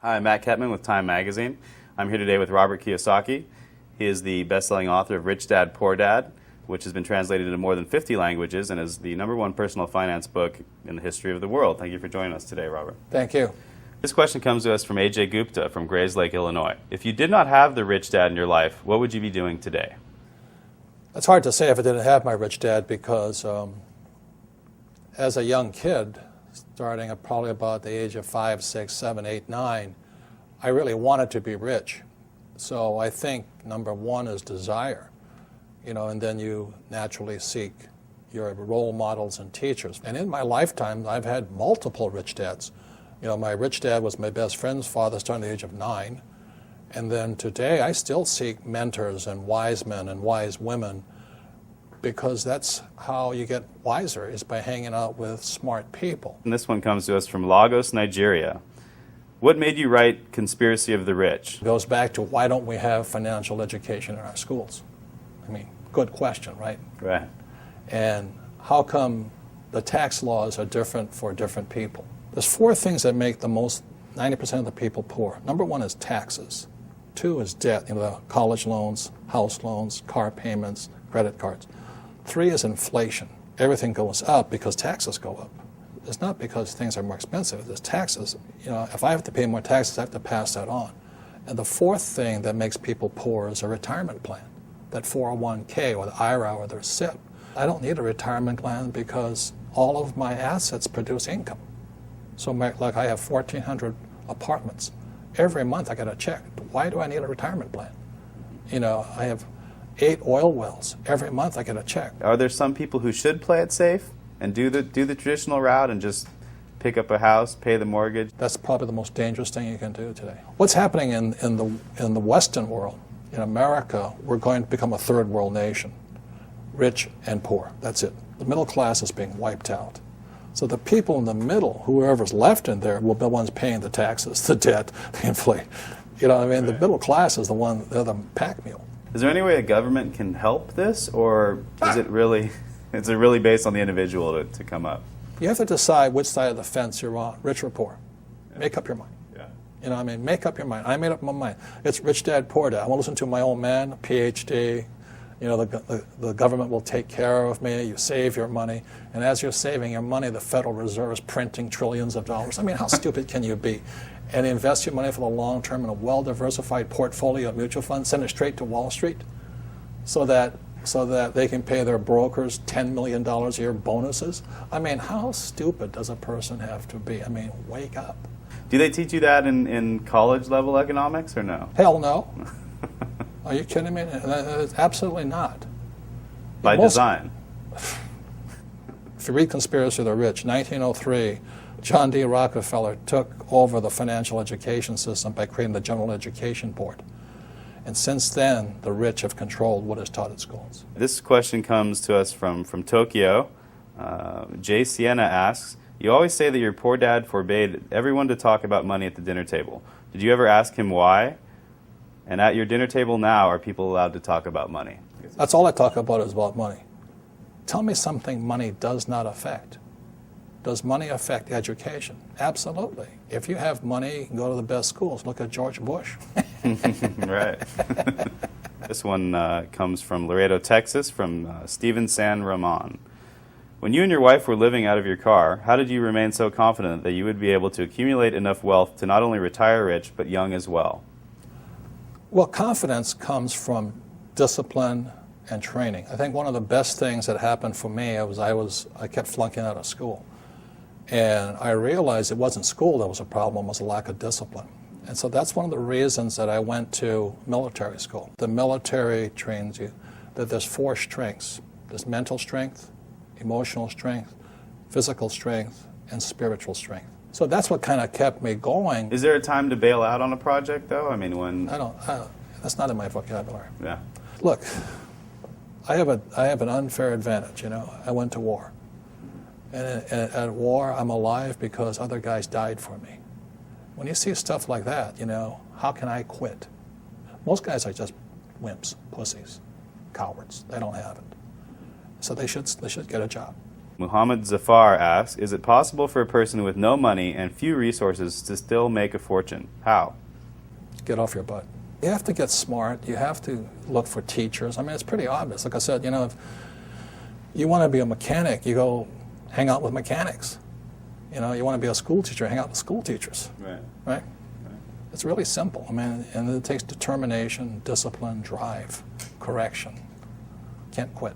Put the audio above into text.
Hi, I'm Matt Ketman with Time Magazine. I'm here today with Robert Kiyosaki. He is the best-selling author of Rich Dad, Poor Dad, which has been translated into more than 50 languages and is the #1 personal finance book in the history of the world. Thank you for joining us today, Robert. Thank you. This question comes to us from A.J. Gupta from Grayslake, Illinois. If you did not have the rich dad in your life, what would you be doing today? It's hard to say if I didn't have my rich dad because as a young kid, starting at probably about the age of 5, 6, 7, 8, 9, I really wanted to be rich. So I think number one is desire, and then you naturally seek your role models and teachers. And in my lifetime, I've had multiple rich dads. My rich dad was my best friend's father starting at the age of 9. And then today, I still seek mentors and wise men and wise women because that's how you get wiser, is by hanging out with smart people. And this one comes to us from Lagos, Nigeria. What made you write Conspiracy of the Rich? It goes back to why don't we have financial education in our schools? I mean, good question, right? Right. And how come the tax laws are different for different people? There's 4 things that make the most 90% of the people poor. Number 1 is taxes. 2 is debt, the college loans, house loans, car payments, credit cards. 3 is inflation. Everything goes up because taxes go up. It's not because things are more expensive. There's taxes. If I have to pay more taxes, I have to pass that on. And the 4th thing that makes people poor is a retirement plan, that 401k or the IRA or the SIP. I don't need a retirement plan because all of my assets produce income. So like I have 1,400 apartments. Every month I get a check. Why do I need a retirement plan? I have 8 oil wells. Every month I get a check. Are there some people who should play it safe and do the traditional route and just pick up a house, pay the mortgage? That's probably the most dangerous thing you can do today. What's happening in the Western world, in America, we're going to become a third world nation, rich and poor. That's it. The middle class is being wiped out. So the people in the middle, whoever's left in there, will be the ones paying the taxes, the debt, the inflation. Right. The middle class is they're the pack mule. Is there any way a government can help this, or is it really based on the individual to come up? You have to decide which side of the fence you're on, rich or poor. Yeah. Make up your mind. Yeah. Make up your mind. I made up my mind. It's rich dad, poor dad. I want to listen to my old man, a PhD. The government will take care of me. You save your money. And as you're saving your money, the Federal Reserve is printing trillions of dollars. How stupid can you be? And invest your money for the long term in a well-diversified portfolio of mutual funds, send it straight to Wall Street so that they can pay their brokers $10 million a year bonuses. How stupid does a person have to be? Wake up. Do they teach you that in college-level economics or no? Hell no. Are you kidding me? Absolutely not. By design. If you read Conspiracy of the Rich, 1903, John D. Rockefeller took over the financial education system by creating the General Education Board. And since then, the rich have controlled what is taught at schools. This question comes to us from Tokyo. Jay Sienna asks, you always say that your poor dad forbade everyone to talk about money at the dinner table. Did you ever ask him why? And at your dinner table now, are people allowed to talk about money? That's all I talk about is about money. Tell me something money does not affect. Does money affect education? Absolutely. If you have money, you can go to the best schools. Look at George Bush. Right. This one comes from Laredo, Texas, from Steven San Ramon. When you and your wife were living out of your car, how did you remain so confident that you would be able to accumulate enough wealth to not only retire rich, but young as well? Well, confidence comes from discipline and training. I think one of the best things that happened for me I kept flunking out of school. And I realized it wasn't school that was a problem, it was a lack of discipline. And so that's one of the reasons that I went to military school. The military trains you that there's 4 strengths. There's mental strength, emotional strength, physical strength, and spiritual strength. So that's what kind of kept me going. Is there a time to bail out on a project, though? When... That's not in my vocabulary. Yeah. Look, I have an unfair advantage, I went to war. And at war, I'm alive because other guys died for me. When you see stuff like that, how can I quit? Most guys are just wimps, pussies, cowards. They don't have it. So they should get a job. Muhammad Zafar asks, is it possible for a person with no money and few resources to still make a fortune? How? Get off your butt. You have to get smart. You have to look for teachers. I mean, it's pretty obvious. Like I said, you know, if you want to be a mechanic, you go hang out with mechanics. You know, you want to be a school teacher, hang out with school teachers. Right? It's really simple. I mean, and it takes determination, discipline, drive, correction. Can't quit.